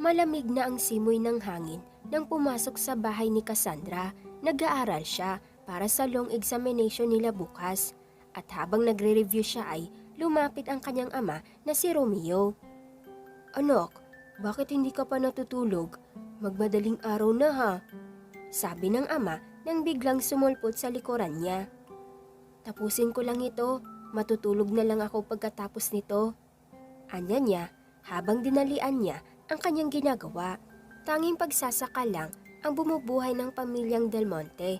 Malamig na ang simoy ng hangin nang pumasok sa bahay ni Cassandra. Nag-aaral siya para sa long examination nila bukas. At habang nagre-review siya ay lumapit ang kanyang ama na si Romeo. "Anak, bakit hindi ka pa natutulog? Magmadaling araw na ha," sabi ng ama nang biglang sumulpot sa likuran niya. "Tapusin ko lang ito, matutulog na lang ako pagkatapos nito," anya niya habang dinalian niya ang kanyang ginagawa. Tanging pagsasaka lang ang bumubuhay ng pamilyang Del Monte.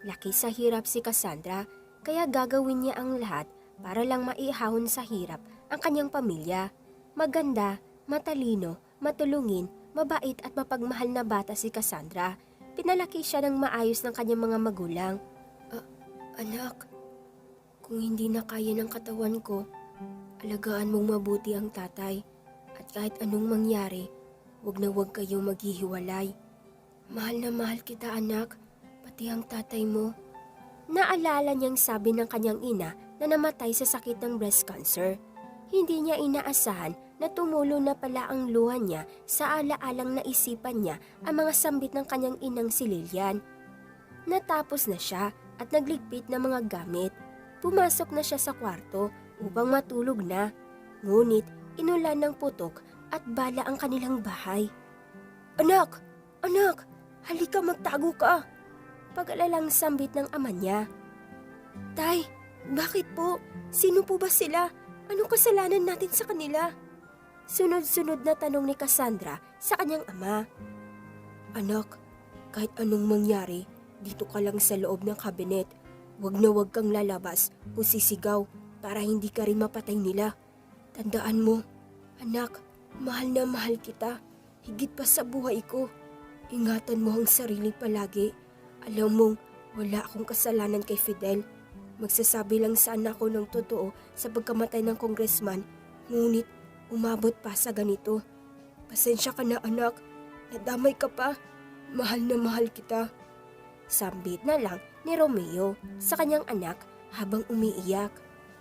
Laki sa hirap si Cassandra, kaya gagawin niya ang lahat para lang maihahon sa hirap ang kanyang pamilya. Maganda, matalino, matulungin, mabait at mapagmahal na bata si Cassandra. Pinalaki siya ng maayos ng kanyang mga magulang. Anak, kung hindi na kaya ng katawan ko, alagaan mong mabuti ang tatay. At kahit anong mangyari, wag na wag kayong maghihiwalay. Mahal na mahal kita anak, pati ang tatay mo." Naalala niyang sabi ng kanyang ina na namatay sa sakit ng breast cancer. Hindi niya inaasahan na tumulo na pala ang luha niya sa alaalang naisipan niya ang mga sambit ng kanyang inang si Lilian. Natapos na siya at nagligpit ng mga gamit. Pumasok na siya sa kwarto upang matulog na. Ngunit inulan ng putok at bala ang kanilang bahay. "Anak! Anak! Halika, magtago ka!" Pag-alalang sambit ng ama niya. "Tay, bakit po? Sino po ba sila? Anong kasalanan natin sa kanila?" Sunod-sunod na tanong ni Cassandra sa kanyang ama. "Anak, kahit anong mangyari, dito ka lang sa loob ng kabinet. Wag na wag kang lalabas o sisigaw para hindi ka rin mapatay nila. Tandaan mo, anak, mahal na mahal kita, higit pa sa buhay ko. Ingatan mo ang sarili palagi. Alam mong wala akong kasalanan kay Fidel. Magsasabi lang sana ako ng totoo sa pagkamatay ng congressman, ngunit umabot pa sa ganito. Pasensya ka na anak, nadamay ka pa. Mahal na mahal kita." Sambit na lang ni Romeo sa kanyang anak habang umiiyak.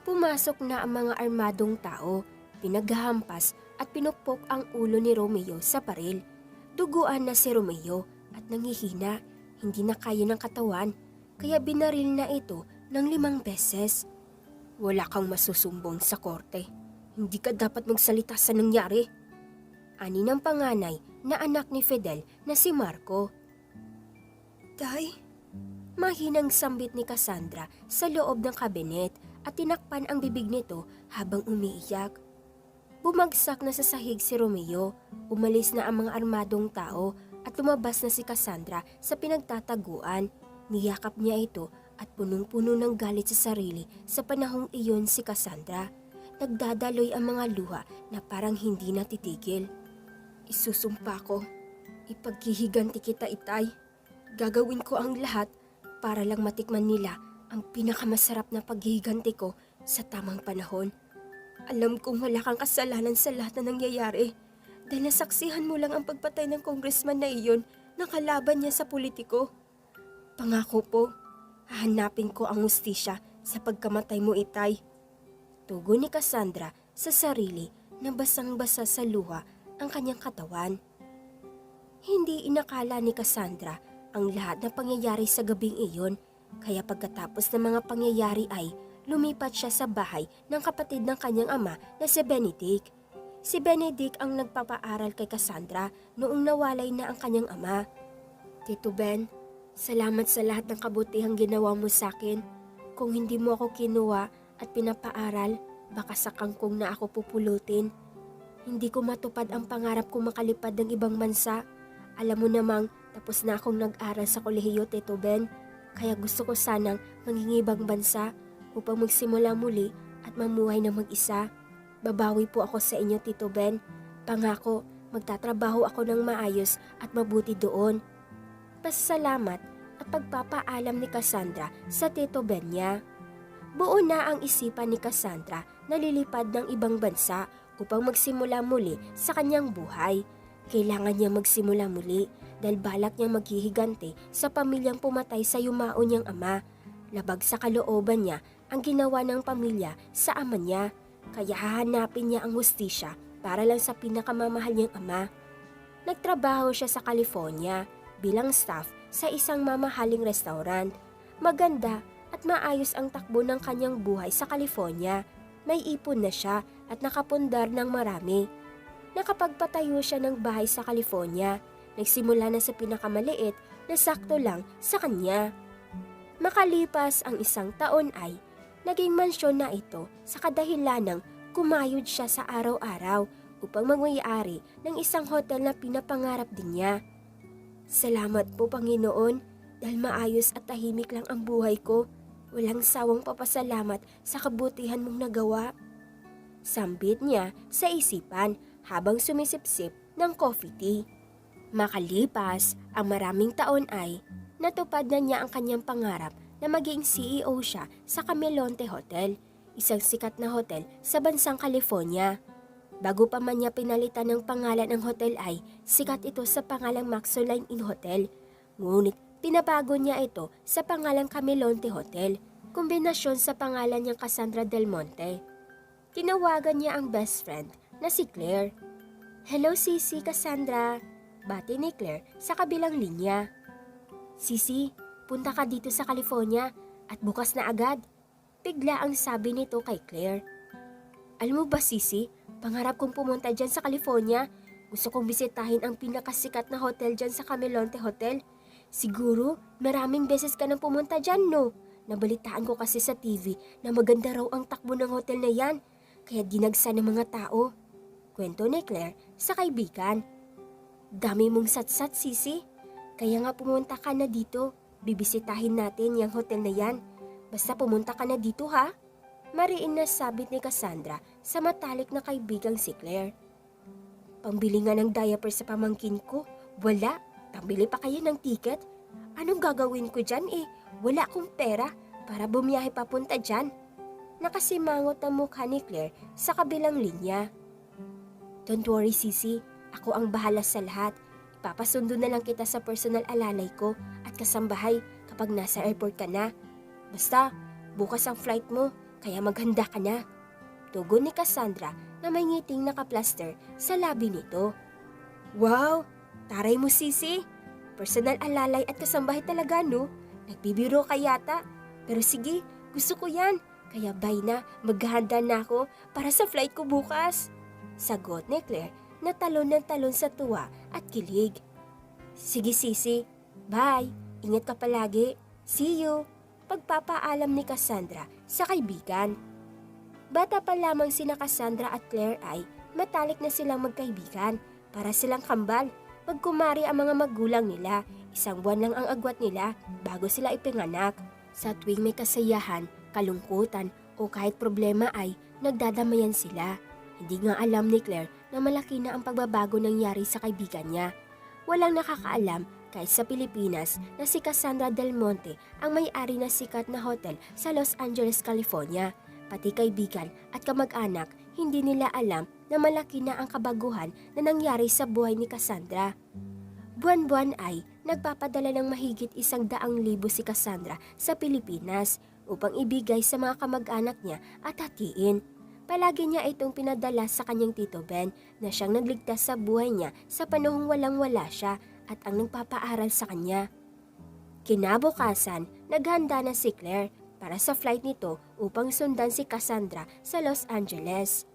Pumasok na ang mga armadong tao, pinaghahampas at pinukpok ang ulo ni Romeo sa baril. Duguan na si Romeo at nanghihina, hindi na kaya ng katawan, kaya binaril na ito ng 5 beses. "Wala kang masusumbong sa korte. Hindi ka dapat magsalita sa nangyari," ani ng panganay na anak ni Fidel na si Marco. "Tay?" Mahinang sambit ni Cassandra sa loob ng kabinet at tinakpan ang bibig nito habang umiiyak. Bumagsak na sa sahig si Romeo, umalis na ang mga armadong tao at lumabas na si Cassandra sa pinagtataguan. Niyakap niya ito at punong-puno ng galit sa sarili sa panahong iyon si Cassandra. Nagdadaloy ang mga luha na parang hindi natitigil. "Isusumpa ko, ipaghihiganti kita itay. Gagawin ko ang lahat para lang matikman nila ang pinakamasarap na paghihiganti ko sa tamang panahon. Alam kong wala kang kasalanan sa lahat na nangyayari dahil nasaksihan mo lang ang pagpatay ng congressman na iyon na kalaban niya sa politiko. Pangako po, hahanapin ko ang hustisya sa pagkamatay mo itay." Tugon ni Cassandra sa sarili na basang-basa sa luha ang kanyang katawan. Hindi inakala ni Cassandra ang lahat ng pangyayari sa gabing iyon, kaya pagkatapos ng mga pangyayari ay lumipat siya sa bahay ng kapatid ng kanyang ama na si Benedict. Si Benedict ang nagpapaaral kay Cassandra noong nawalay na ang kanyang ama. "Tito Ben, salamat sa lahat ng kabutihang ginawa mo sa akin. Kung hindi mo ako kinuha at pinapaaral, baka sa kangkong na ako pupulutin. Hindi ko matupad ang pangarap kong makalipad ng ibang bansa. Alam mo namang tapos na akong nag-aral sa kolehiyo, Tito Ben, kaya gusto ko sanang mangingibang bansa upang magsimula muli at mamuhay na mag-isa. Babawi po ako sa inyo, Tito Ben. Pangako, magtatrabaho ako ng maayos at mabuti doon." Pasasalamat at pagpapaalam ni Cassandra sa Tito Ben niya. Buo na ang isipan ni Cassandra na lilipad ng ibang bansa upang magsimula muli sa kanyang buhay. Kailangan niya magsimula muli dahil balak niyang maghihiganti sa pamilyang pumatay sa yumao niyang ama. Labag sa kalooban niya ang ginawa ng pamilya sa ama niya, kaya hahanapin niya ang hustisya para lang sa pinakamamahal niyang ama. Nagtrabaho siya sa California bilang staff sa isang mamahaling restaurant. Maganda at maayos ang takbo ng kanyang buhay sa California. May ipon na siya at nakapundar ng marami. Nakapagpatayo siya ng bahay sa California. Nagsimula na sa pinakamaliit na sakto lang sa kanya. Makalipas ang 1 taon ay naging mansyon na ito sa kadahilanang kumayod siya sa araw-araw upang magmay-ari ng isang hotel na pinapangarap din niya. Salamat po Panginoon dahil maayos at tahimik lang ang buhay ko. Walang sawang papasalamat sa kabutihan mong nagawa. Sambit niya sa isipan habang sumisipsip ng coffee tea. Makalipas ang maraming taon ay natupad na niya ang kanyang pangarap na maging CEO siya sa Camelonte Hotel, isang sikat na hotel sa bansang California. Bago pa man niya pinalitan ng pangalan ng hotel ay sikat ito sa pangalang Maxoline Inn Hotel. Ngunit pinabago niya ito sa pangalang Camelonte Hotel, kombinasyon sa pangalan niyang Cassandra Del Monte. Tinawagan niya ang best friend na si Claire. "Hello Sisi, Cassandra," bati ni Claire sa kabilang linya. "Sisi, punta ka dito sa California at bukas na agad," bigla ang sabi nito kay Claire. "Alam mo ba Sisi, pangarap kong pumunta dyan sa California. Gusto kong bisitahin ang pinakasikat na hotel dyan sa Camelonte Hotel. Siguro maraming beses ka nang pumunta dyan, no? Nabalitaan ko kasi sa TV na maganda raw ang takbo ng hotel na yan, kaya ginagsa ng mga tao," kwento ni Claire sa kaibigan. "Dami mong satsat, Sisi. Kaya nga pumunta ka na dito. Bibisitahin natin yung hotel na yan. Basta pumunta ka na dito ha?" Mariin na sabit ni Cassandra sa matalik na kaibigang si Claire. "Pambili nga ng diaper sa pamangkin ko. Wala. Pambili pa kayo ng ticket? Anong gagawin ko dyan eh? Wala akong pera para bumiyahe papunta dyan." Nakasimangot ang mukha ni Claire sa kabilang linya. "Don't worry Sisi, ako ang bahala sa lahat. Ipapasundo na lang kita sa personal alalay ko at kasambahay kapag nasa airport ka na. Basta, bukas ang flight mo, kaya maghanda ka na." Tugon ni Cassandra na may ngiting nakaplaster sa labi nito. "Wow! Taray mo Sisi! Personal alalay at kasambahay talaga no? Nagbibiro ka yata. Pero sige, gusto ko yan. Kaya bye na, maghahanda na ako para sa flight ko bukas." Sagot ni Claire na talon ng talon sa tuwa at kilig. "Sige Sisi, bye. Ingat ka palagi. See you." Pagpapaalam ni Cassandra sa kaibigan. Bata pa lamang sina Cassandra at Claire ay matalik na silang magkaibigan. Para silang kambal. Magkumari ang mga magulang nila. 1 buwan lang ang agwat nila bago sila ipinganak. Sa tuwing may kasayahan, kalungkutan o kahit problema ay nagdadamayan sila. Hindi nga alam ni Claire na malaki na ang pagbabago nangyari sa kaibigan niya. Walang nakakaalam kahit sa Pilipinas na si Cassandra Del Monte ang may-ari na sikat na hotel sa Los Angeles, California. Pati kaibigan at kamag-anak, hindi nila alam na malaki na ang kabaguhan na nangyari sa buhay ni Cassandra. Buwan-buwan ay nagpapadala ng mahigit 100,000 si Cassandra sa Pilipinas upang ibigay sa mga kamag-anak niya at hatiin. Palagi niya itong pinadala sa kanyang Tito Ben na siyang nagligtas sa buhay niya sa panahong walang-wala siya at ang nagpapaaral sa kanya. Kinabukasan, naghanda na si Claire para sa flight nito upang sundan si Cassandra sa Los Angeles.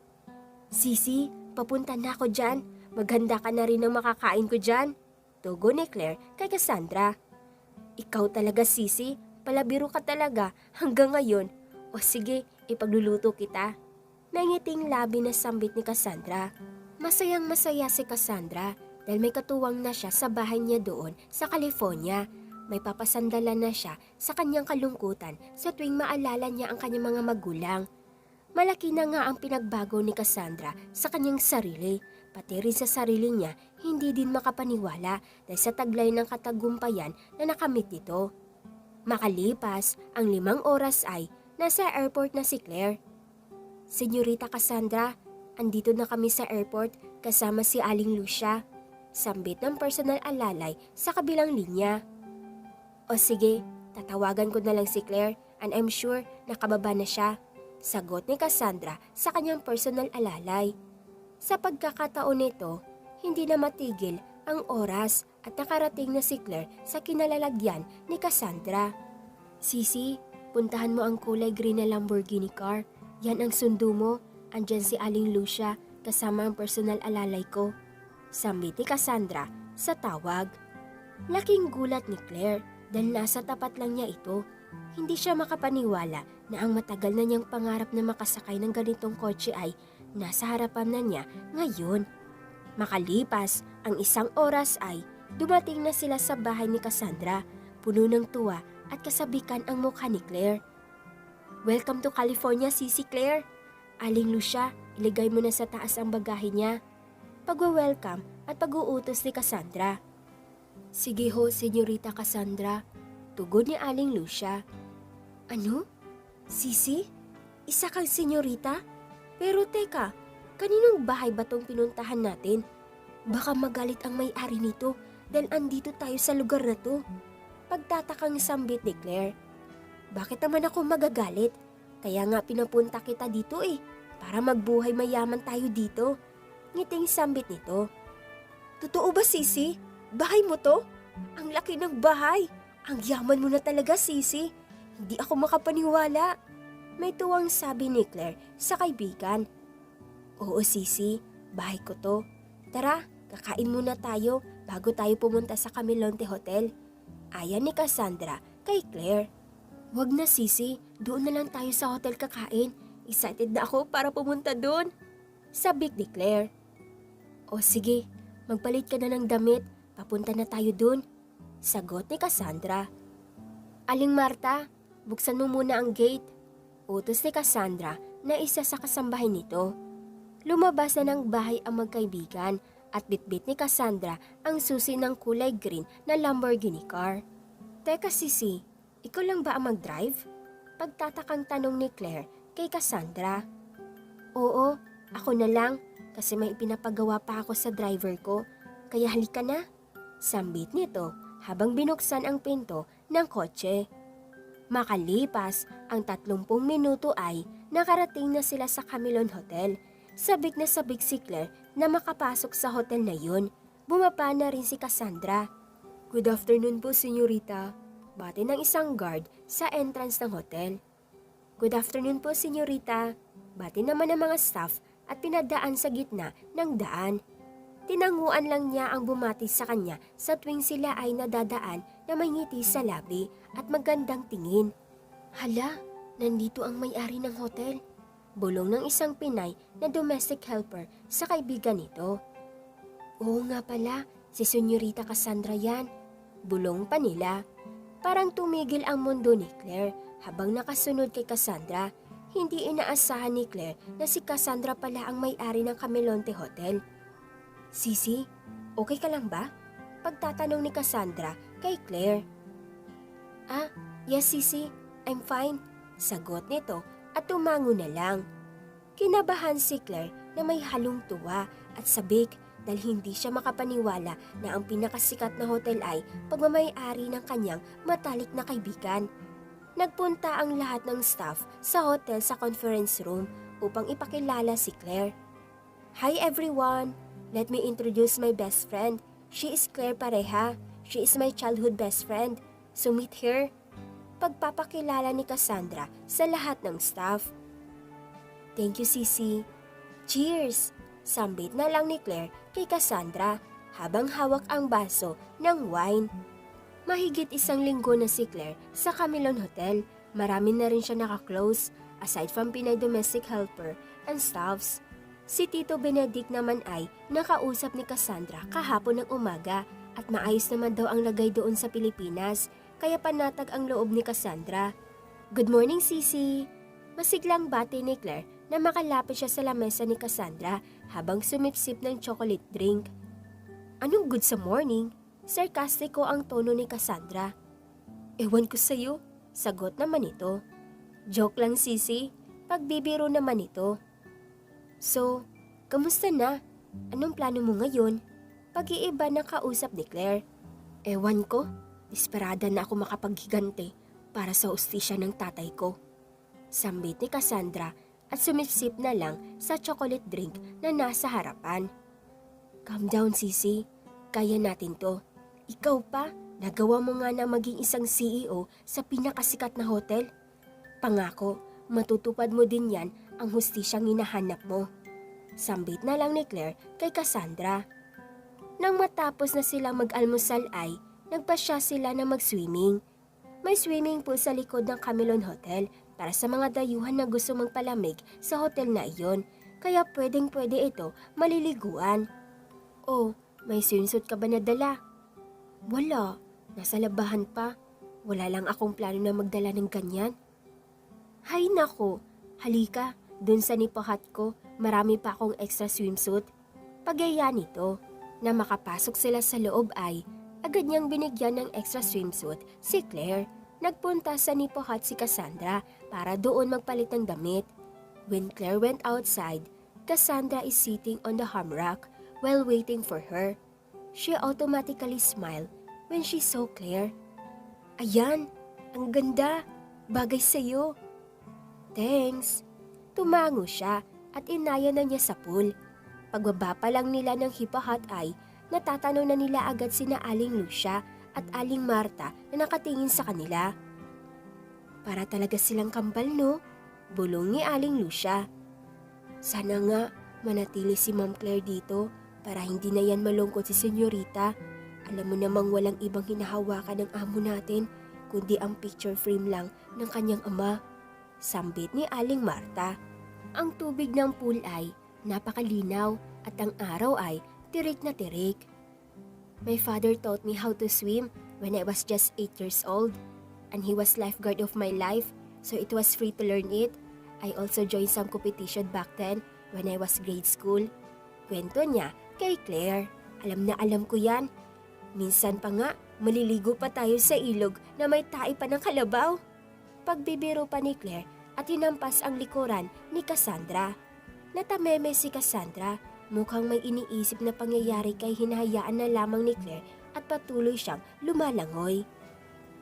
"Sisi, papunta na ako dyan. Maghanda ka na rin ng makakain ko dyan," tugon ni Claire kay Cassandra. "Ikaw talaga Sisi, palabiro ka talaga hanggang ngayon. O sige, ipagluluto kita." May ngiting labi na sambit ni Cassandra. Masayang masaya si Cassandra dahil may katuwang na siya sa bahay niya doon sa California. May papasandalan na siya sa kanyang kalungkutan sa tuwing maalala niya ang kanyang mga magulang. Malaki na nga ang pinagbago ni Cassandra sa kanyang sarili. Pati rin sa sarili niya, hindi din makapaniwala dahil sa taglay ng katagumpayan na nakamit nito. Makalipas ang 5 oras ay nasa airport na si Claire. "Senyorita Cassandra, andito na kami sa airport kasama si Aling Lucia," sambit ng personal alalay sa kabilang linya. "O sige, tatawagan ko na lang si Claire and I'm sure nakababa na siya," sagot ni Cassandra sa kanyang personal alalay. Sa pagkakataon nito, hindi na matigil ang oras at nakarating na si Claire sa kinalalagyan ni Cassandra. Sisi, puntahan mo ang kulay green na Lamborghini car. Yan ang sundo mo. Andyan si Aling Lucia kasama ang personal alalay ko. Sambit ni Cassandra sa tawag. Laking gulat ni Claire dahil nasa tapat lang niya ito. Hindi siya makapaniwala na ang matagal na niyang pangarap na makasakay ng ganitong kotse ay nasa harapan na niya ngayon. Makalipas ang isang oras ay dumating na sila sa bahay ni Cassandra, puno ng tuwa at kasabikan ang mukha ni Claire. Welcome to California, Sisi Claire. Aling Lucia, iligay mo na sa taas ang bagahe niya. Pag-welcome at pag-uutos ni Cassandra. Sige ho, Senyorita Cassandra. Tugon ni Aling Lucia. Ano? Sisi? Isa kang senyorita? Pero teka, kaninong bahay ba tong pinuntahan natin? Baka magalit ang may-ari nito dahil andito tayo sa lugar na to. Pagtatakang sambit ni Claire. Bakit naman ako magagalit? Kaya nga pinapunta kita dito para magbuhay mayaman tayo dito. Ngiting sambit nito. Totoo ba, Sisi? Bahay mo to? Ang laki ng bahay. Ang yaman mo na talaga, Sisi. Hindi ako makapaniwala. May tuwang sabi ni Claire sa kaibigan. Oo, Sisi. Bahay ko to. Tara, kakain muna tayo bago tayo pumunta sa Camilonte Hotel. Ayan ni Cassandra kay Claire. Wag na, Sisi. Doon na lang tayo sa hotel kakain. Excited na ako para pumunta doon. Sabik ni Claire. O sige, magpalit ka na ng damit. Papunta na tayo doon. Sagot ni Cassandra. Aling Marta, buksan mo muna ang gate. Utos ni Cassandra na isa sa kasambahay nito. Lumabas na ng bahay ang magkaibigan at bitbit ni Cassandra ang susi ng kulay green na Lamborghini car. Teka, Sisi, ikaw lang ba ang mag-drive? Pagtatakang tanong ni Claire kay Cassandra. Oo, ako na lang kasi may ipinapagawa pa ako sa driver ko. Kaya halika na. Sambit nito habang binuksan ang pinto ng kotse. Makalipas ang 30 minuto ay nakarating na sila sa Camilon Hotel. Sabik na sabik si Claire na makapasok sa hotel na yun. Bumaba na rin si Cassandra. Good afternoon po, senyorita. Bati ng isang guard sa entrance ng hotel. Good afternoon po, senyorita. Bati naman ng mga staff at pinadaan sa gitna ng daan. Tinanguan lang niya ang bumati sa kanya sa tuwing sila ay nadadaan na may ngiti sa labi at magandang tingin. Hala, nandito ang may-ari ng hotel. Bulong ng isang Pinay na domestic helper sa kaibigan nito. Oo nga pala, si Senyorita Cassandra yan. Bulong pa nila. Parang tumigil ang mundo ni Claire habang nakasunod kay Cassandra. Hindi inaasahan ni Claire na si Cassandra pala ang may-ari ng Camilonte Hotel. Sisi, okay ka lang ba? Pagtatanong ni Cassandra kay Claire. Ah, yes Sisi, I'm fine. Sagot nito at tumango na lang. Kinabahan si Claire na may halong tuwa at sabik dahil hindi siya makapaniwala na ang pinakasikat na hotel ay pagmamay-ari ng kanyang matalik na kaibigan. Nagpunta ang lahat ng staff sa hotel sa conference room upang ipakilala si Claire. Hi everyone! Let me introduce my best friend. She is Claire Pareja. She is my childhood best friend. So meet her. Pagpapakilala ni Cassandra sa lahat ng staff. Thank you, Sisi. Cheers! Sambit na lang ni Claire kay Cassandra habang hawak ang baso ng wine. Mahigit 1 linggo na si Claire sa Camilon Hotel. Marami na rin siya nakaklose aside from Pinay domestic helper and staffs. Si Tito Benedict naman ay nakausap ni Cassandra kahapon ng umaga at maayos naman daw ang lagay doon sa Pilipinas kaya panatag ang loob ni Cassandra. Good morning, Sisi! Masiglang bati ni Claire na makalapit siya sa lamesa ni Cassandra habang sumipsip ng chocolate drink. Anong good sa morning? Sarkastiko ang tono ni Cassandra. Ewan ko sa'yo, sagot naman ito. Joke lang, Sisi. Pagbibiro naman ito. So, kamusta na? Anong plano mo ngayon? Pag-iiba na kausap ni Claire. Ewan ko, desperada na ako makapaghigante para sa hustisya ng tatay ko. Sambit ni Cassandra at sumipsip na lang sa chocolate drink na nasa harapan. Calm down, Sisi. kaya natin to. Ikaw pa, nagawa mo nga na maging isang CEO sa pinakasikat na hotel. Pangako, matutupad mo din yan ang hustisyang hinahanap mo. Sambit na lang ni Claire kay Cassandra. Nang matapos na silang mag-almusal ay, nagpasya sila na mag-swimming. May swimming pool sa likod ng Camelon Hotel para sa mga dayuhan na gusto magpalamig sa hotel na iyon, kaya pwedeng-pwede ito maliliguan. Oh, may swimsuit ka ba nadala? Wala, nasa labahan pa. Wala lang akong plano na magdala ng ganyan. Hay nako, halika, dun sa nipahat ko, marami pa akong extra swimsuit. Pagaya nito, na makapasok sila sa loob ay, agad niyang binigyan ng extra swimsuit si Claire. Nagpunta sa nipahat si Cassandra para doon magpalit ng damit. When Claire went outside, Cassandra is sitting on the hammock while waiting for her. She automatically smiled when she saw Claire. Ayan, ang ganda, bagay sa'yo. Thanks. Tumango siya at inaya na niya sa pool. Pagbaba pa lang nila ng hipahat ay natatanaw na nila agad sina Aling Lucia at Aling Marta na nakatingin sa kanila. Para talaga silang kambal, no? Bulong ni Aling Lucia. Sana nga manatili si Ma'am Claire dito para hindi na yan malungkot si Senyorita. Alam mo namang walang ibang hinahawakan ng amo natin kundi ang picture frame lang ng kanyang ama. Sambit ni Aling Marta. Ang tubig ng pool ay napakalinaw at ang araw ay tirik na tirik. My father taught me how to swim when I was just 8 years old, and he was lifeguard of my life, so it was free to learn it. I also joined some competition back then when I was grade school. Kwento niya kay Claire. Alam na alam ko yan. Minsan pa nga, maliligo pa tayo sa ilog na may tae pa ng kalabaw. Pagbibiro pa ni Claire at hinampas ang likuran ni Cassandra. Natameme si Cassandra, mukhang may iniisip na pangyayari kay hinahayaan na lamang ni Claire at patuloy siyang lumalangoy.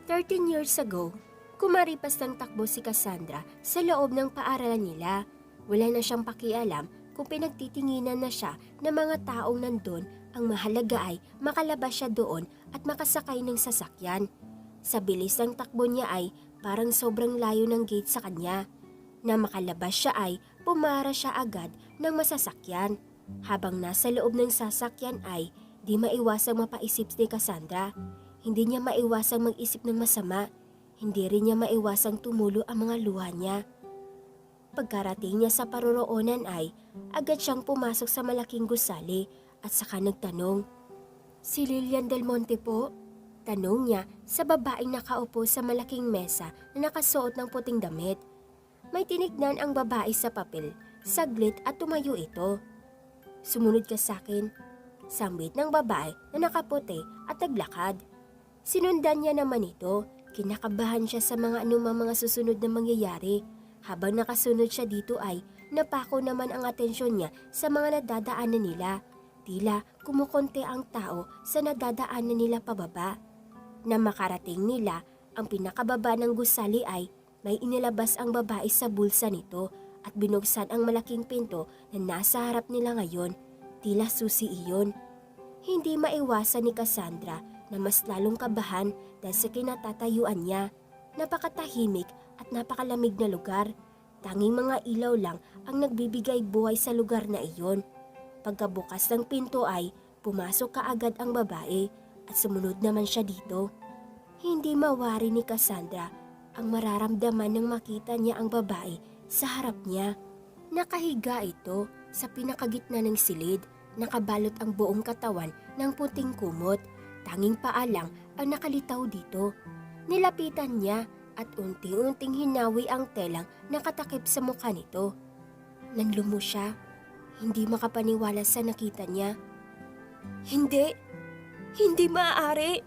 13 years ago, kumaripas ng takbo si Cassandra sa loob ng paaralan nila. Wala na siyang pakialam kung pinagtitinginan na siya ng mga taong nandun. Ang mahalaga ay makalabas siya doon at makasakay ng sasakyan. Sa bilis ng takbo niya ay parang sobrang layo ng gate sa kanya. Na makalabas siya ay pumara siya agad ng masasakyan. Habang nasa loob ng sasakyan ay di maiwasang mapaisip ni Cassandra. Hindi niya maiwasang mag-isip ng masama. Hindi rin niya maiwasang tumulo ang mga luha niya. Pagkarating niya sa paroroonan ay agad siyang pumasok sa malaking gusali at saka nagtanong. Si Lilian Del Monte po? Tanong niya sa babaeng nakaupo sa malaking mesa na nakasuot ng puting damit. May tinignan ang babae sa papel, saglit at tumayo ito. Sumunod ka sa akin. Sambit ng babae na nakaputi at naglakad. Sinundan niya naman ito, kinakabahan siya sa mga anumang mga susunod na mangyayari. Habang nakasunod siya dito ay napako naman ang atensyon niya sa mga nadadaanan nila. Tila kumukonti ang tao sa nadadaanan nila pababa. Na makarating nila, ang pinakababa ng gusali ay may inilabas ang babae sa bulsa nito at binuksan ang malaking pinto na nasa harap nila ngayon. Tila susi iyon. Hindi maiwasan ni Cassandra na mas lalong kabahan dahil sa kinatatayuan niya. Napakatahimik at napakalamig na lugar. Tanging mga ilaw lang ang nagbibigay buhay sa lugar na iyon. Pagkabukas ng pinto ay pumasok kaagad ang babae at sumunod naman siya dito. Hindi mawari ni Cassandra ang mararamdaman nang makita niya ang babae sa harap niya. Nakahiga ito sa pinakagitna ng silid, nakabalot ang buong katawan ng puting kumot. Tanging paa lang ang nakalitaw dito. Nilapitan niya at unti-unting hinawi ang telang nakatakip sa mukha nito. Nanlumo siya. Hindi makapaniwala sa nakita niya. Hindi maaari.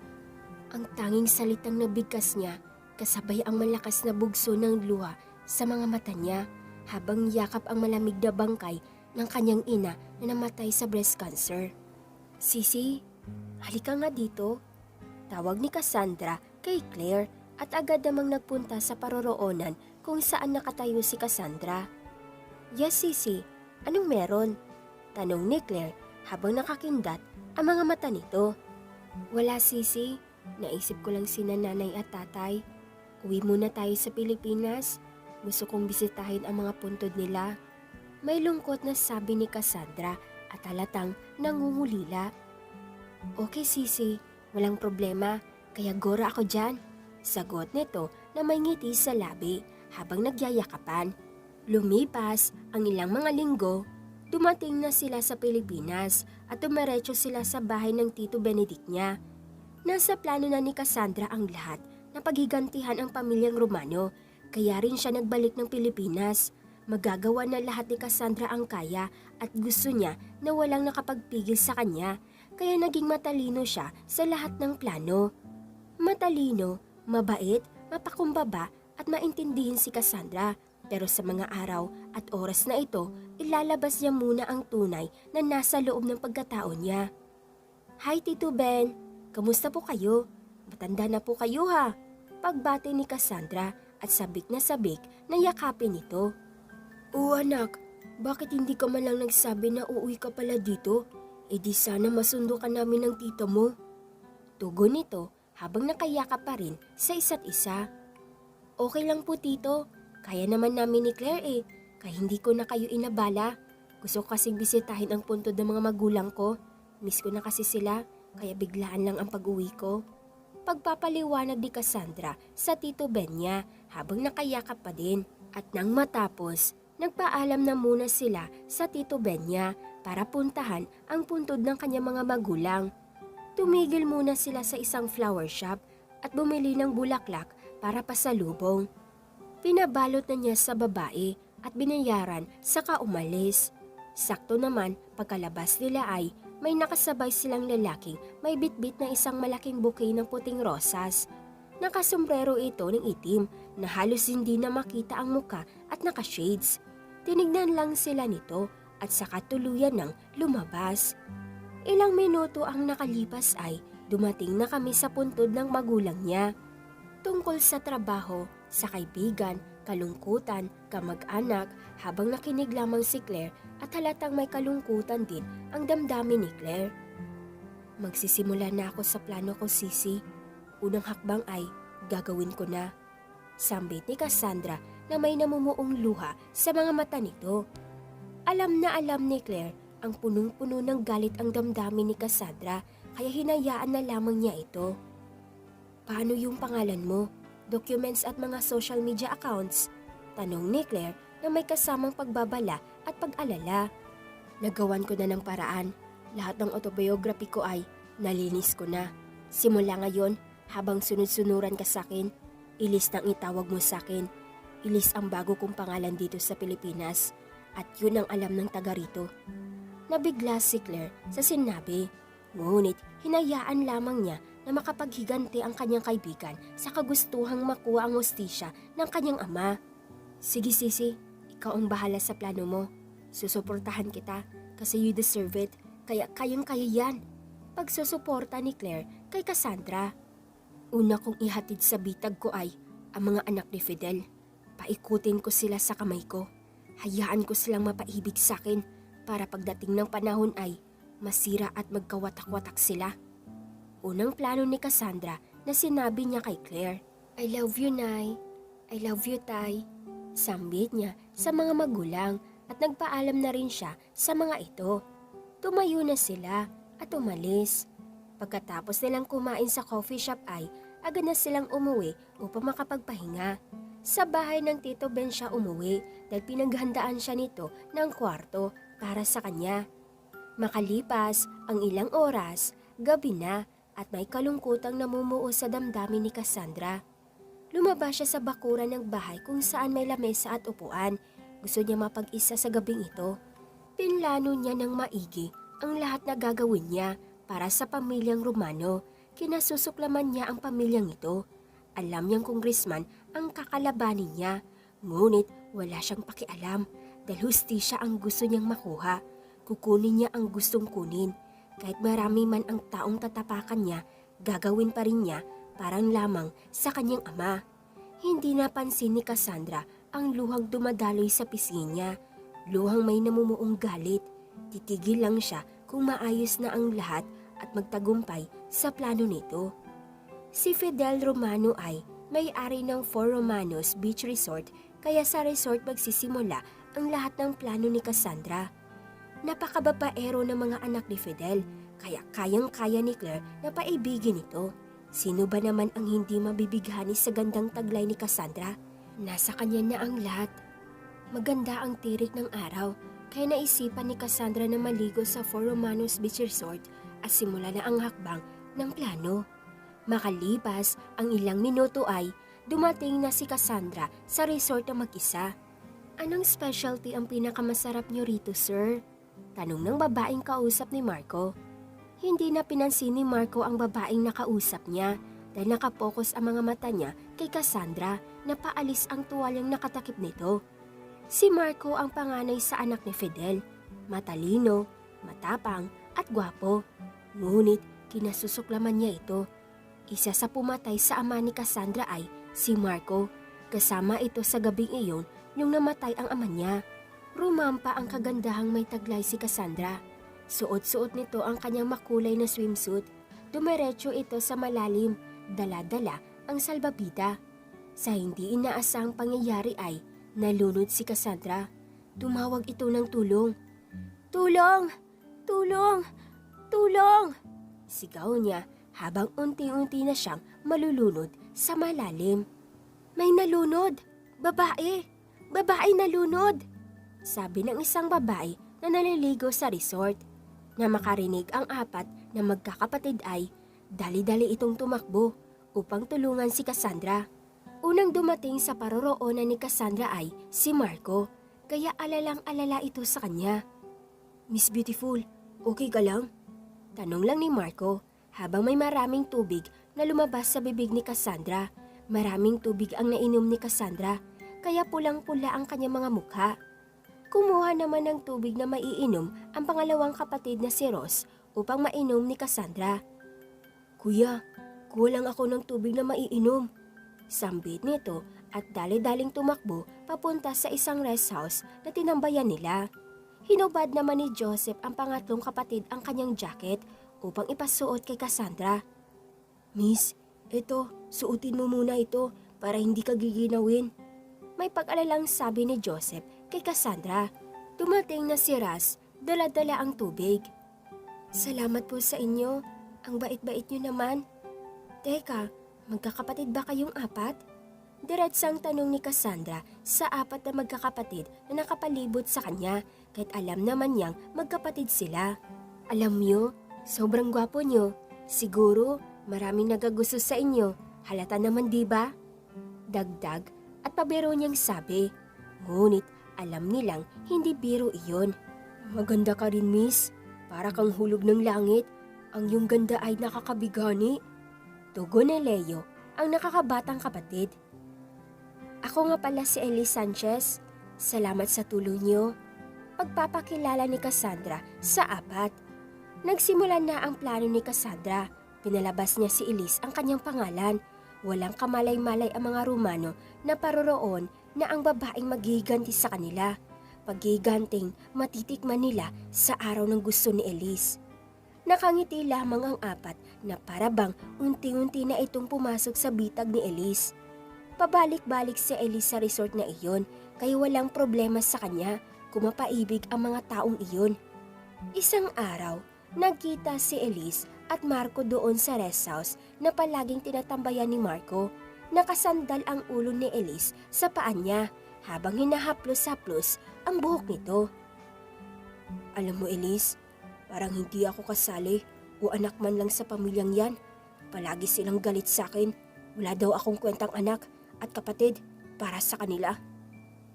Ang tanging salitang nabigkas niya kasabay ang malakas na bugso ng luha sa mga mata niya habang yakap ang malamig na bangkay ng kanyang ina na namatay sa breast cancer. Sisi, halika nga dito. Tawag ni Cassandra kay Claire at agad namang nagpunta sa paroroonan kung saan nakatayo si Cassandra. Yes, Sisi. Anong meron? Tanong ni Claire habang nakakindat ang mga mata nito. Wala sisi, naisip ko lang sina nanay at tatay. Uwi muna tayo sa Pilipinas. Gusto kong bisitahin ang mga puntod nila. May lungkot na sabi ni Cassandra at halatang nangungulila. Okay sisi, walang problema, kaya gora ako dyan. Sagot nito na may ngiti sa labi habang nagyayakapan. Lumipas ang ilang mga linggo, dumating na sila sa Pilipinas at dumiretso sila sa bahay ng Tito Benedict niya. Nasa plano na ni Cassandra ang lahat na paghigantihan ang pamilyang Romano, kaya rin siya nagbalik ng Pilipinas. Magagawa na lahat ni Cassandra ang kaya at gusto niya na walang nakapagpigil sa kanya, kaya naging matalino siya sa lahat ng plano. Matalino, mabait, mapakumbaba at maintindihin si Cassandra. Pero sa mga araw at oras na ito, ilalabas niya muna ang tunay na nasa loob ng pagkatao niya. Hi Tito Ben, kamusta po kayo? Matanda na po kayo ha? Pagbati ni Cassandra at sabik na yakapin ito. Oo anak, bakit hindi ka man lang nagsabi na uuwi ka pala dito? E di sana masundo ka namin ng tita mo. Tugon nito habang nakayakap pa rin sa isa't isa. Okay lang po tito, kaya naman namin ni Claire kaya hindi ko na kayo inabala. Gusto ko kasing bisitahin ang puntod ng mga magulang ko. Miss ko na kasi sila, kaya biglaan lang ang pag-uwi ko. Pagpapaliwanag ni Cassandra sa Tito Ben niya habang nakayakap pa din. At nang matapos, nagpaalam na muna sila sa Tito Ben niya para puntahan ang puntod ng kanyang mga magulang. Tumigil muna sila sa isang flower shop at bumili ng bulaklak para pasalubong. Pinabalot na niya sa babae at binayaran saka umalis. Sakto naman pagkalabas nila ay may nakasabay silang lalaking may bitbit na isang malaking bouquet ng puting rosas. Nakasombrero ito ng itim na halos hindi na makita ang muka at nakashades. Tinignan lang sila nito at saka tuluyan ng lumabas. Ilang minuto ang nakalipas ay dumating na kami sa puntod ng magulang niya. Tungkol sa trabaho, sa kaibigan, kalungkutan, kamag-anak, habang nakinig lamang si Claire at halatang may kalungkutan din ang damdamin ni Claire. Magsisimula na ako sa plano ko, Sisi. Unang hakbang ay gagawin ko na. Sambit ni Cassandra na may namumuong luha sa mga mata nito. Alam na alam ni Claire ang punong-puno ng galit ang damdamin ni Cassandra, kaya hinayaan na lamang niya ito. Paano yung pangalan mo, documents at mga social media accounts? Tanong ni Claire na may kasamang pagbabala at pag-alala. Nagawan ko na ng paraan. Lahat ng autobiography ko ay nalinis ko na. Simula ngayon, habang sunod-sunuran ka sa akin, ilis ang itawag mo sa akin. Ilis ang bago kong pangalan dito sa Pilipinas. At yun ang alam ng taga rito. Nabigla si Claire sa sinabi. Ngunit hinayaan lamang niya na makapaghiganti ang kanyang kaibigan sa kagustuhang makuha ang hustisya ng kanyang ama. Sige Sisi, ikaw ang bahala sa plano mo. Susuportahan kita kasi you deserve it, kaya kayang-kaya yan. Pagsusuporta ni Claire kay Cassandra. Una kong ihatid sa bitag ko ay ang mga anak ni Fidel. Paikutin ko sila sa kamay ko. Hayaan ko silang mapaibig sa akin para pagdating ng panahon ay masira at magkawatak-watak sila. Unang plano ni Cassandra na sinabi niya kay Claire. I love you, Nay. I love you, Tay. Sambit niya sa mga magulang at nagpaalam na rin siya sa mga ito. Tumayo na sila at umalis. Pagkatapos nilang kumain sa coffee shop ay agad na silang umuwi upang makapagpahinga. Sa bahay ng Tito Ben siya umuwi dahil pinaghandaan siya nito ng kwarto para sa kanya. Makalipas ang ilang oras, gabi na at may kalungkutang namumuo sa damdamin ni Cassandra. Lumabas siya sa bakuran ng bahay kung saan may lamesa at upuan. Gusto niya mapag-isa sa gabing ito. Pinlano niya ng maigi ang lahat na gagawin niya para sa pamilyang Romano. Kinasusuklaman niya ang pamilyang ito. Alam niyang congressman ang kakalabanin niya. Ngunit wala siyang pakialam dahil hustisya ang gusto niyang makuha. Kukunin niya ang gustong kunin. Kahit marami man ang taong tatapakan niya, gagawin pa rin niya parang lamang sa kanyang ama. Hindi napansin ni Cassandra ang luhang dumadaloy sa pisngi niya. Luhang may namumuong galit. Titigil lang siya kung maayos na ang lahat at magtagumpay sa plano nito. Si Fidel Romano ay may-ari ng Four Romanos Beach Resort kaya sa resort magsisimula ang lahat ng plano ni Cassandra. Napakababaero ng mga anak ni Fidel kaya kayang-kaya ni Claire na paibigin ito. Sino ba naman ang hindi mabibighani sa gandang taglay ni Cassandra? Nasa kanya na ang lahat. Maganda ang tirik ng araw kaya naisipan ni Cassandra na maligo sa Four Romanos Beach Resort at simula na ang hakbang ng plano. Makalipas ang ilang minuto ay dumating na si Cassandra sa resort na mag-isa. Anong specialty ang pinakamasarap niyo rito, sir? Tanong ng babaeng kausap ni Marco. Hindi na pinansin ni Marco ang babaeng nakausap niya dahil nakapokus ang mga mata niya kay Cassandra na paalis ang tuwalyang nakatakip nito. Si Marco ang panganay sa anak ni Fidel. Matalino, matapang at gwapo. Ngunit kinasusuklaman niya ito. Isa sa pumatay sa ama ni Cassandra ay si Marco. Kasama ito sa gabing iyon nung namatay ang ama niya. Rumampa ang kagandahang may taglay si Cassandra. Suot-suot nito ang kanyang makulay na swimsuit. Dumiretso ito sa malalim, dala-dala ang salbabida. Sa hindi inaasahang pangyayari ay nalunod si Cassandra. Tumawag ito ng tulong. "Tulong! Tulong! Tulong!" Sigaw niya habang unti-unti na siyang malulunod sa malalim. "May nalunod! Babae! Babae nalunod!" Sabi ng isang babae na naliligo sa resort. Na makarinig ang apat na magkakapatid ay dali-dali itong tumakbo upang tulungan si Cassandra. Unang dumating sa paroroonan ni Cassandra ay si Marco, kaya alalang-alala ito sa kanya. "Miss Beautiful, okay ka lang?" Tanong lang ni Marco habang may maraming tubig na lumabas sa bibig ni Cassandra. Maraming tubig ang nainom ni Cassandra, kaya pulang-pula ang kanyang mga mukha. Kumuha naman ng tubig na maiinom ang pangalawang kapatid na si Ross upang mainom ni Cassandra. "Kuya, kuha lang ako ng tubig na maiinom." Sambit nito at dali-daling tumakbo papunta sa isang rest house na tinambayan nila. Hinubad naman ni Joseph ang pangatlong kapatid ang kanyang jacket upang ipasuot kay Cassandra. "Miss, eto, suotin mo muna ito para hindi ka giginawin." May pag-alalang sabi ni Joseph kay Cassandra. Dumating na si Ras, dala-dala ang tubig. "Salamat po sa inyo, ang bait-bait niyo naman." "Teka, magkakapatid ba kayong apat?" Diretsang tanong ni Cassandra sa apat na magkakapatid na nakapalibot sa kanya kahit alam naman niyang magkapatid sila. "Alam niyo, sobrang gwapo niyo. Siguro maraming nagagusto sa inyo. Halata naman, di ba?" Dagdag at pabiro niyang sabi. Ngunit alam nilang hindi biro iyon. "Maganda ka rin, miss. Para kang hulog ng langit. Ang iyong ganda ay nakakabigani." Tugon ni Leo, ang nakakabatang kapatid. "Ako nga pala si Ellie Sanchez. Salamat sa tulong niyo." Pagpapakilala ni Cassandra sa apat. Nagsimula na ang plano ni Cassandra. Pinalabas niya si Elise ang kanyang pangalan. Walang kamalay-malay ang mga Romano na paroroon na ang babaeng maghiganti sa kanila. Paghiganting matitikman nila sa araw ng gusto ni Elise. Nakangiti lamang ang apat na parabang unti-unti na itong pumasok sa bitag ni Elise. Pabalik-balik si Elise sa resort na iyon kaya walang problema sa kanya kung mapaibig ang mga taong iyon. Isang araw, nagkita si Elise at Marco doon sa rest house na palaging tinatambayan ni Marco. Nakasandal ang ulo ni Elise sa paan niya habang hinahaplos-haplos ang buhok nito. "Alam mo, Elise, parang hindi ako kasali o anak man lang sa pamilyang yan. Palagi silang galit sa akin. Wala daw akong kwentang anak at kapatid para sa kanila."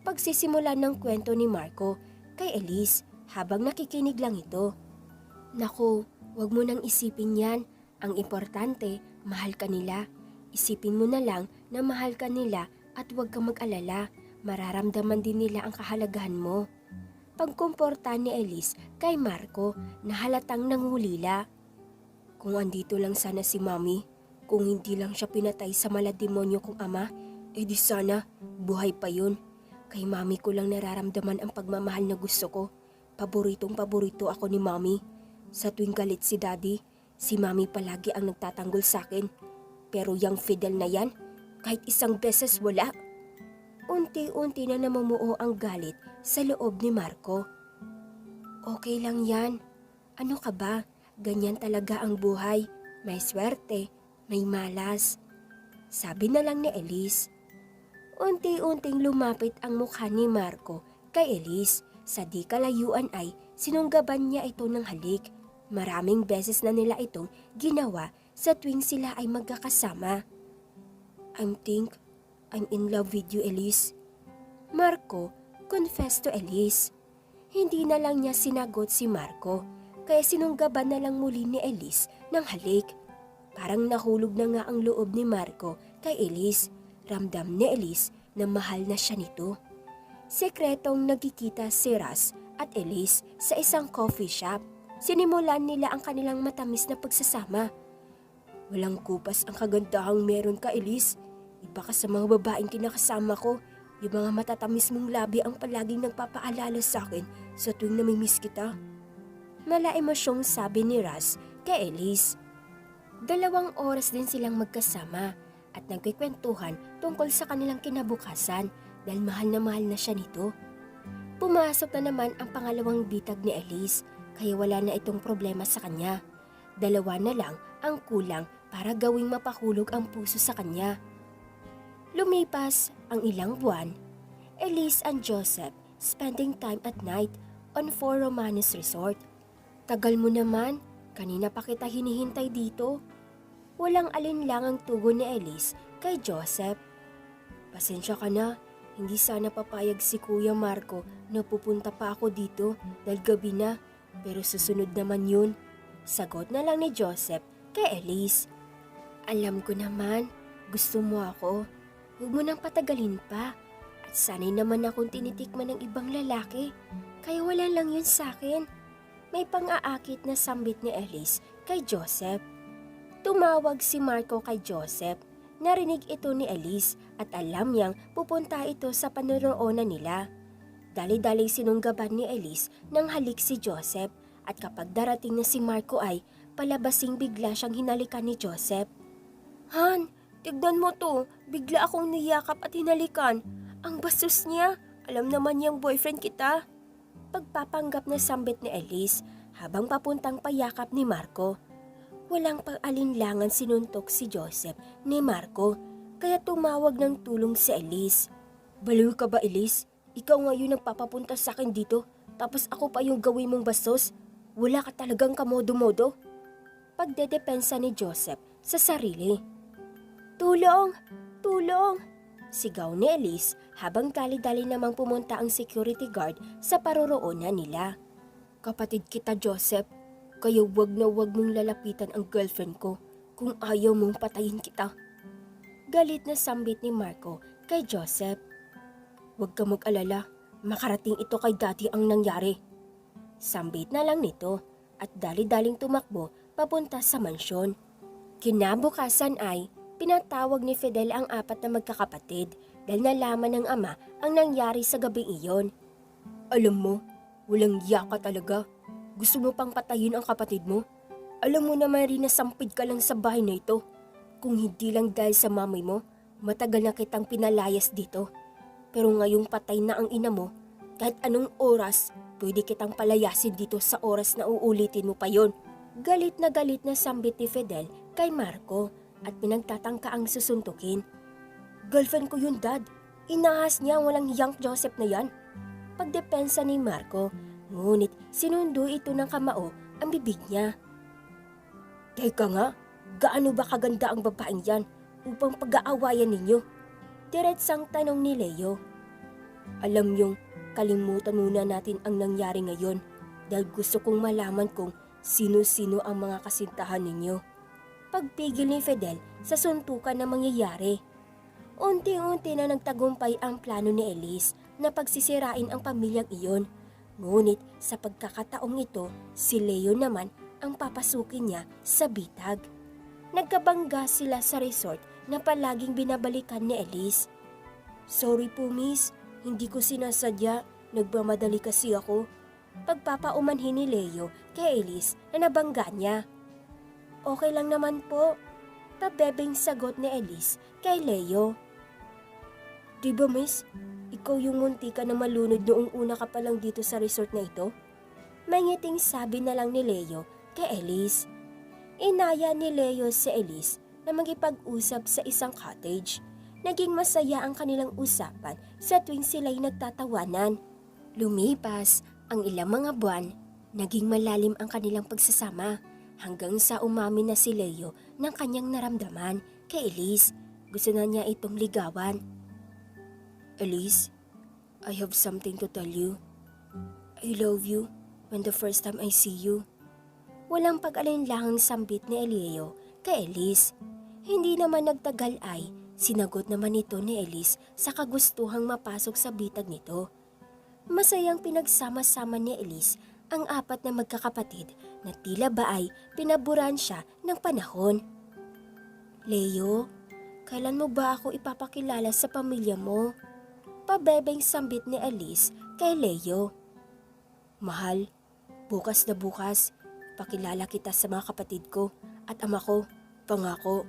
Pagsisimula ng kwento ni Marco kay Elise habang nakikinig lang ito. "Naku, wag mo nang isipin yan. Ang importante, mahal ka nila. Isipin mo na lang na mahal ka nila at huwag kang mag-alala. Mararamdaman din nila ang kahalagahan mo." Pagkomporta ni Elise kay Marco na halatang nangulila. "Kung andito lang sana si Mami, kung hindi lang siya pinatay sa malademonyo kong ama, di sana buhay pa yun. Kay Mami ko lang nararamdaman ang pagmamahal na gusto ko. Paboritong paborito ako ni Mami. Sa tuwing galit si Daddy, si Mami palagi ang nagtatanggol sa akin. Pero yung Fidel na yan, kahit isang beses wala. Unti-unti na namumuo ang galit sa loob ni Marco. Okay lang yan. Ano ka ba? Ganyan talaga ang buhay. May swerte, may malas. Sabi na lang ni Elise. Unti-unting lumapit ang mukha ni Marco kay Elise. Sa di kalayuan ay sinunggaban niya ito ng halik. Maraming beses na nila itong ginawa sa tuwing sila ay magkakasama. Think I'm in love with you, Elise. Marco confessed to Elise. Hindi na lang niya sinagot si Marco, kaya sinunggaban na lang muli ni Elise ng halik. Parang nahulog na nga ang loob ni Marco kay Elise. Ramdam ni Elise na mahal na siya nito. Sekretong nagkikita si Ras at Elise sa isang coffee shop. Sinimulan nila ang kanilang matamis na pagsasama. Walang kupas ang kagandahang meron ka, Elise. Iba ka sa mga babaeng kinakasama ko. Yung mga matatamis mong labi ang palaging nagpapaalala sa akin sa tuwing namimiss kita. Mala emosyong sabi ni Ras kay Elise. 2 oras din silang magkasama at nagkikwentuhan tungkol sa kanilang kinabukasan dahil mahal na siya nito. Pumasok na naman ang pangalawang bitag ni Elise kaya wala na itong problema sa kanya. 2 na lang ang kulang para gawing mapahulog ang puso sa kanya. Lumipas ang ilang buwan, Elise and Joseph spending time at night on Four Romanos Resort. Tagal mo naman, kanina pa kita hinihintay dito. Walang alinlangang tugon ni Elise kay Joseph. Pasensya ka na, hindi sana papayag si Kuya Marco na pupunta pa ako dito dahil gabi na, pero susunod naman yun. Sagot na lang ni Joseph kay Elise. Alam ko naman, gusto mo ako. Huwag mo nang patagalin pa. At sanay naman akong tinitikman ng ibang lalaki. Kaya wala lang yun sa akin. May pang-aakit na sambit ni Elise kay Joseph. Tumawag si Marco kay Joseph. Narinig ito ni Elise at alam niyang pupunta ito sa panaroonan nila. Dali-dali sinunggaban ni Elise ng halik si Joseph at kapag darating na si Marco ay palabasing bigla siyang hinalikan ni Joseph. Han, tignan mo to, bigla akong niyakap at hinalikan. Ang bastos niya, alam naman niyang boyfriend kita. Pagpapanggap na sambit ni Elise habang papuntang payakap ni Marco. Walang pang-alinlangan sinuntok si Joseph ni Marco kaya tumawag ng tulong si Elise. Baliw ka ba, Elise? Ikaw ngayon nagpapapunta sa akin dito tapos ako pa yung gawin mong bastos? Wala ka talagang kamodo-modo? Pagdedepensa ni Joseph sa sarili. Tulong! Tulong! Sigaw ni Elise habang dali-dali namang pumunta ang security guard sa paroroonan nila. Kapatid kita, Joseph. Kaya wag na wag mong lalapitan ang girlfriend ko kung ayaw mong patayin kita. Galit na sambit ni Marco kay Joseph. Huwag ka mag-alala, makarating ito kay Daddy ang nangyari. Sambit na lang nito at dali-daling tumakbo papunta sa mansyon. Kinabukasan ay pinatawag ni Fidel ang 4 na magkakapatid dahil nalaman ng ama ang nangyari sa gabing iyon. Alam mo, walang iya ka talaga. Gusto mo pang patayin ang kapatid mo? Alam mo naman rin na sampid ka lang sa bahay na ito. Kung hindi lang dahil sa mami mo, matagal na kitang pinalayas dito. Pero ngayong patay na ang ina mo, kahit anong oras, pwede kitang palayasin dito sa oras na uulitin mo pa yon. Galit na sambit ni Fidel kay Marco at pinagtatangka ang susuntukin. Girlfriend ko yun, Dad. Inahas niya ang walang hiyang Joseph na yan. Pagdepensa ni Marco, ngunit sinundo ito ng kamao ang bibig niya. Teka nga, gaano ba kaganda ang babaeng yan upang pag-aawayan ninyo? Diretsang tanong ni Leo. Alam niyong kalimutan muna natin ang nangyari ngayon dahil gusto kong malaman kung sino-sino ang mga kasintahan ninyo. Pagpigil ni Fidel sa suntukan na mangyayari. Unti-unti na nagtagumpay ang plano ni Elise na pagsisirain ang pamilyang iyon. Ngunit sa pagkakataong ito, si Leo naman ang papasukin niya sa bitag. Nagkabangga sila sa resort na palaging binabalikan ni Elise. Sorry po, miss. Hindi ko sinasadya. Nagmamadali kasi ako. pagpapaumanhin ni Leo kay Elise na nabangga niya. Okay lang naman po, pabebeng sagot ni Elise kay Leo. Di ba miss, ikaw yung munti ka na malunod noong una ka pa lang dito sa resort na ito? May ngiting sabi na lang ni Leo kay Elise. Inaya ni Leo si Elise na magipag-usap sa isang cottage. Naging masaya ang kanilang usapan sa tuwing sila'y nagtatawanan. Lumipas ang ilang mga buwan, naging malalim ang kanilang pagsasama hanggang sa umamin na si Leo ng kanyang naramdaman kay Elise. Gusto na niya itong ligawan. Elise, I have something to tell you. I love you when the first time I see you. Walang pag-alinlangang sambit ni Leo kay Elise. Hindi naman nagtagal ay sinagot naman ito ni Elise sa kagustuhang mapasok sa bitag nito. Masayang pinagsama-sama ni Elise ang apat na magkakapatid na tila ba ay pinaburan siya ng panahon. Leo, kailan mo ba ako ipapakilala sa pamilya mo? Pabebeng sambit ni Elise kay Leo. Mahal, bukas na bukas, pakilala kita sa mga kapatid ko at ama ko, pangako.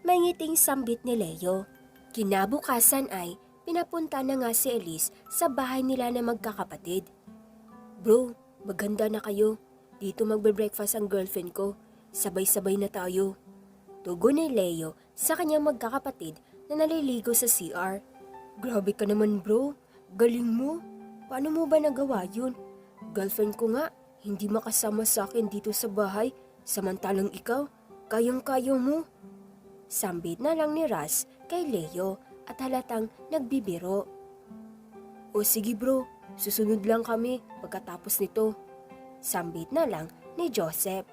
May ngiting sambit ni Leo. Kinabukasan ay pinapunta na nga si Elise sa bahay nila na magkakapatid. Bro, maganda na kayo. Dito magbe-breakfast ang girlfriend ko. Sabay-sabay na tayo. Tugon ni Leo sa kanyang magkakapatid na naliligo sa CR. Grabe ka naman bro, galing mo. Paano mo ba nagawa yun? Girlfriend ko nga, hindi makasama sa akin dito sa bahay. Samantalang ikaw, kayang-kaya mo. Sambit na lang ni Ras kay Leo at halatang nagbibiro. O sige bro, susunod lang kami pagkatapos nito. Sambit na lang ni Joseph.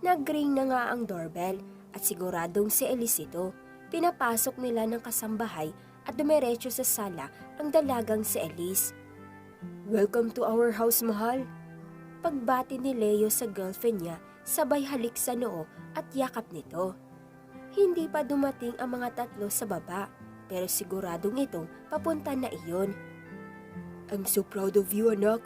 Nag-ring na nga ang doorbell at siguradong si Elise ito. Pinapasok nila ng kasambahay at dumiretso sa sala ang dalagang si Elise. Welcome to our house, mahal. Pagbati ni Leo sa girlfriend niya, sabay halik sa noo at yakap nito. Hindi pa dumating ang mga tatlo sa baba, pero siguradong itong papunta na iyon. I'm so proud of you, anak.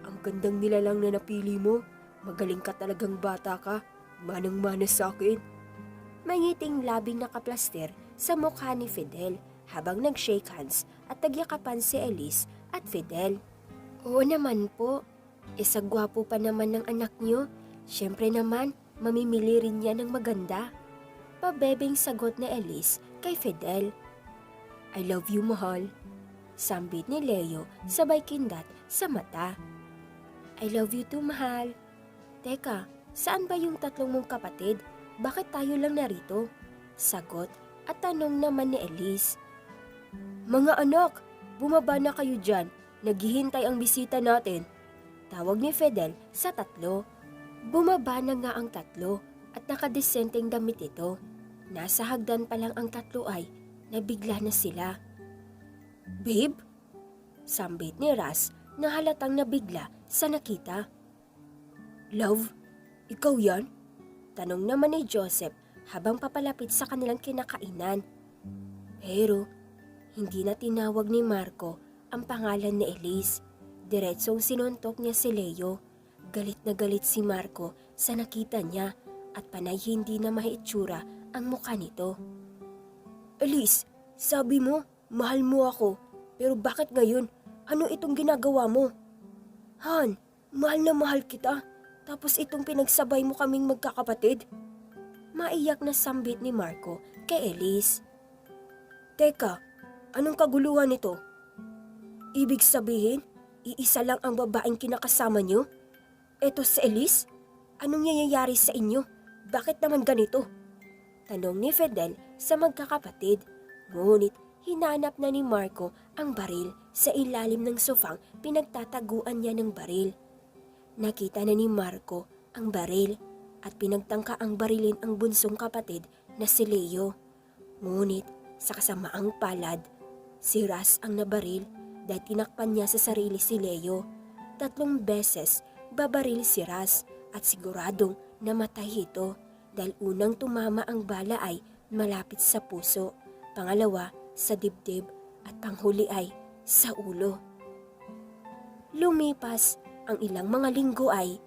Ang gandang nilalang na napili mo. Magaling ka talagang bata ka. Manang-mana sa akin. May ngiting labing nakaplaster sa mukha ni Fidel habang nag-shake hands at nagyakapan si Elise at Fidel. Oo naman po. Isa gwapo pa naman ng anak niyo. Siyempre naman, mamimili rin niya ng maganda. Pabebeng sagot ni Elise kay Fidel. I love you, mahal. Sambit ni Leo sabay kindat sa mata. I love you too, mahal. Teka, saan ba yung tatlong mong kapatid? Bakit tayo lang narito? Sagot at tanong naman ni Elise. Mga anak, bumaba na kayo dyan. Naghihintay ang bisita natin. Tawag ni Fidel sa tatlo. Bumaba na nga ang tatlo at nakadesenteng damit ito. Nasa hagdan pa lang ang tatlo ay nabigla na sila. Babe? Sambit ni Ras na halatang nabigla sa nakita. Love, ikaw yan? Tanong naman ni Joseph habang papalapit sa kanilang kinakainan. Pero hindi na tinawag ni Marco ang pangalan ni Elise. Diretsong sinuntok niya si Leo. Galit na galit si Marco sa nakita niya at panay hindi na maitsura ang mukha nito. Elise, sabi mo, mahal mo ako. Pero bakit ngayon? Ano itong ginagawa mo? Han, mahal na mahal kita. Tapos itong pinagsabay mo kaming magkakapatid? Maiyak na sambit ni Marco kay Elise. Teka, anong kaguluhan ito? Ibig sabihin, iisa lang ang babaeng kinakasama niyo? Eto si Elise? Anong nangyayari sa inyo? Bakit naman ganito? Tanong ni Fidel sa magkakapatid. Ngunit hinanap na ni Marco ang baril sa ilalim ng sofang pinagtataguan niya ng baril. Nakita na ni Marco ang baril at pinagtangka ang barilin ang bunsong kapatid na si Leo. Ngunit sa kasamaang palad, si Ras ang nabaril dahil tinakpan niya sa sarili si Leo. 3 beses babaril si Ras at siguradong namatay ito dahil unang tumama ang bala ay malapit sa puso, pangalawa sa dibdib at panghuli ay sa ulo. Lumipas ang ilang mga linggo ay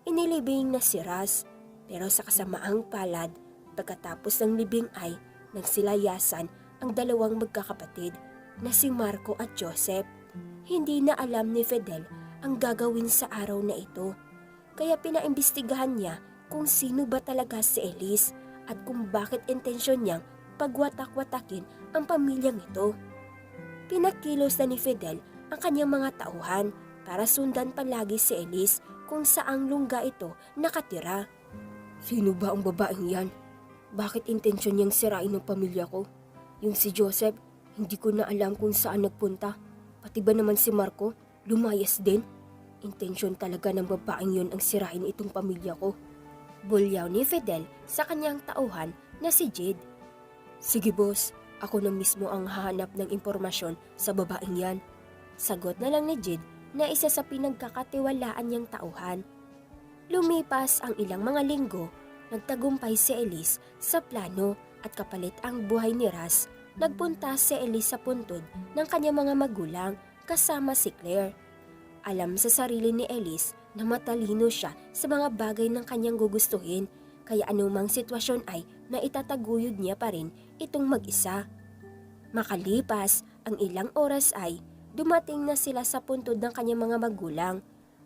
inilibing na si Ras. Pero sa kasamaang palad, pagkatapos ng libing ay nagsilayasan ang dalawang magkakapatid na si Marco at Joseph. Hindi na alam ni Fidel ang gagawin sa araw na ito. Kaya pinaimbestigahan niya kung sino ba talaga si Elise at kung bakit intensyon niyang pagwatak-watakin ang pamilyang ito. Pinakilos na ni Fidel ang kanyang mga tauhan para sundan palagi si Elise kung saang lungga ito nakatira. Sino ba ang babaeng yan? Bakit intensyon niyang sirain ang pamilya ko? Yung si Joseph, hindi ko na alam kung saan nagpunta. Pati ba naman si Marco, lumayas din? Intensyon talaga ng babaeng yon ang sirain itong pamilya ko. Bulyaw ni Fidel sa kanyang tauhan na si Jade. Sige boss, ako na mismo ang hahanap ng impormasyon sa babaeng yan. Sagot na lang ni Jade na isa sa pinagkakatiwalaan niyang tauhan. Lumipas ang ilang mga linggo, nagtagumpay si Elise sa plano at kapalit ang buhay ni Ras. Nagpunta si Elise sa puntod ng kanyang mga magulang kasama si Claire. Alam sa sarili ni Elise na matalino siya sa mga bagay ng kanyang gugustuhin, kaya anumang sitwasyon ay naitataguyod niya pa rin itong mag-isa. Makalipas ang ilang oras ay dumating na sila sa puntod ng kanyang mga magulang.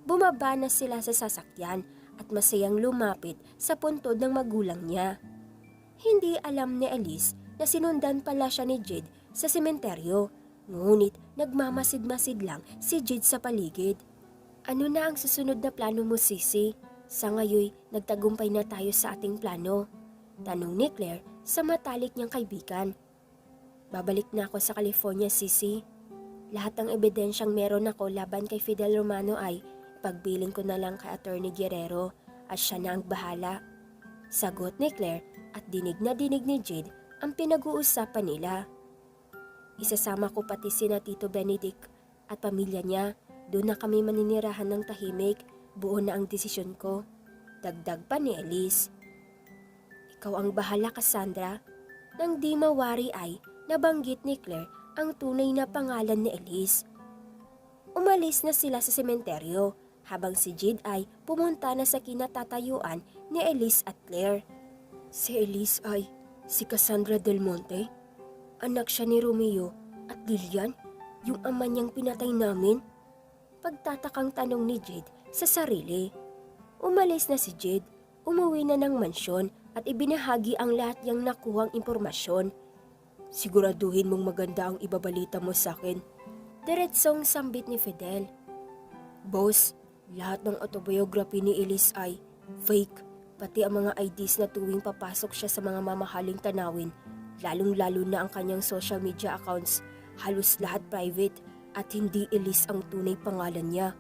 Bumaba na sila sa sasakyan at masayang lumapit sa puntod ng magulang niya. Hindi alam ni Elise na sinundan pala siya ni Jade sa sementeryo, ngunit nagmamasid-masid lang si Jade sa paligid. Ano na ang susunod na plano mo, Sisi? Sa ngayoy, nagtagumpay na tayo sa ating plano. Tanong ni Claire sa matalik niyang kaibigan. Babalik na ako sa California, Sisi. Lahat ng ebidensyang meron ako laban kay Fidel Romano ay pagbiling ko na lang kay Attorney Guerrero at siya na ang bahala. Sagot ni Claire at dinig na dinig ni Jade ang pinag-uusapan nila. Isasama ko pati sina Tito Benedict at pamilya niya. Doon na kami maninirahan ng tahimik. Buo na ang desisyon ko. Dagdag pa ni Elise. Ikaw ang bahala, Cassandra. Nang di mawari ay nabanggit ni Claire ang tunay na pangalan ni Elise. Umalis na sila sa sementeryo habang si Jade ay pumunta na sa kinatatayuan ni Elise at Claire. Si Elise ay si Cassandra Del Monte. Anak siya ni Romeo at Lilian, yung ama niyang pinatay namin. Pagtatakang tanong ni Jade sa sarili. Umalis na si Jade, umuwi na ng mansyon at ibinahagi ang lahat niyang nakuhang impormasyon. Siguraduhin mong maganda ang ibabalita mo sa akin. Diretsong sambit ni Fidel. Boss, lahat ng autobiography ni Elise ay fake. Pati ang mga IDs na tuwing papasok siya sa mga mamahaling tanawin, lalong-lalo na ang kanyang social media accounts, halos lahat private at hindi Elise ang tunay pangalan niya.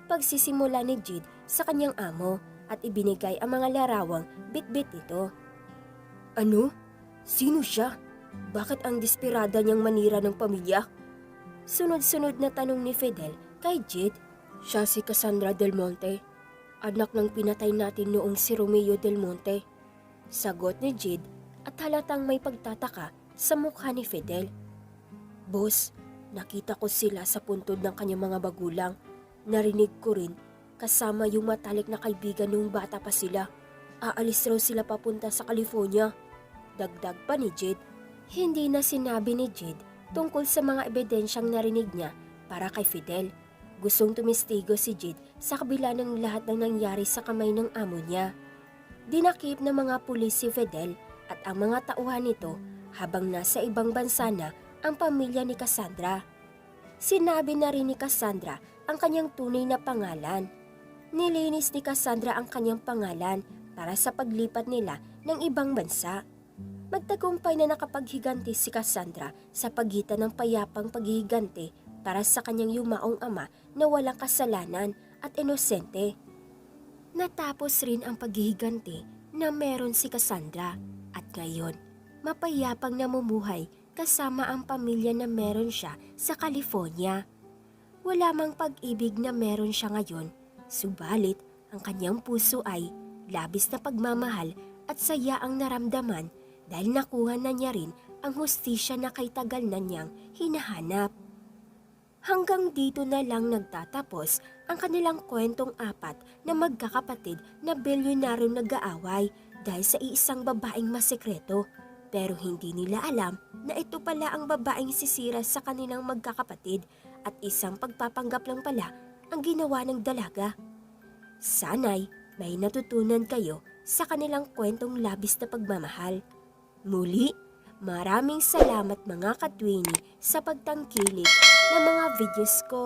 Pagsisimula ni Jade sa kanyang amo at ibinigay ang mga larawang bit-bit nito. Ano? Sino siya? Bakit ang desperada niyang manira ng pamilya? Sunod-sunod na tanong ni Fidel kay Jade. Siya si Cassandra Del Monte, anak ng pinatay natin noong si Romeo Del Monte. Sagot ni Jade at halatang may pagtataka sa mukha ni Fidel. Boss, nakita ko sila sa puntod ng kanyang mga magulang. Narinig ko rin kasama yung matalik na kaibigan noong bata pa sila. Aalis raw sila papunta sa California. Dagdag pa ni Jade. Hindi na sinabi ni Jade tungkol sa mga ebidensyang narinig niya para kay Fidel. Gustong tumistigo si Jade sa kabila ng lahat ng nangyari sa kamay ng amo niya. Dinakip ng mga pulis si Fidel at ang mga tauhan nito habang nasa ibang bansa na ang pamilya ni Cassandra. Sinabi na rin ni Cassandra ang kanyang tunay na pangalan. Nilinis ni Cassandra ang kanyang pangalan para sa paglipat nila ng ibang bansa. Magtagumpay na nakapaghiganti si Cassandra sa pagitan ng payapang paghihiganti para sa kanyang yumaong ama na walang kasalanan at inosente. Natapos rin ang paghihiganti na meron si Cassandra at ngayon mapayapang namumuhay kasama ang pamilya na meron siya sa California. Wala mang pag-ibig na meron siya ngayon, subalit ang kanyang puso ay labis na pagmamahal at saya ang naramdaman dahil nakuha na niya rin ang hustisya na kay tagal na niyang hinahanap. Hanggang dito na lang nagtatapos ang kanilang kwentong apat na magkakapatid na bilyonaryong nag-aaway dahil sa iisang babaeng masekreto. Pero hindi nila alam na ito pala ang babaeng sisira sa kanilang magkakapatid at isang pagpapanggap lang pala ang ginawa ng dalaga. Sana'y may natutunan kayo sa kanilang kwentong labis na pagmamahal. Muli, maraming salamat mga katwini sa pagtangkilik ng mga videos ko.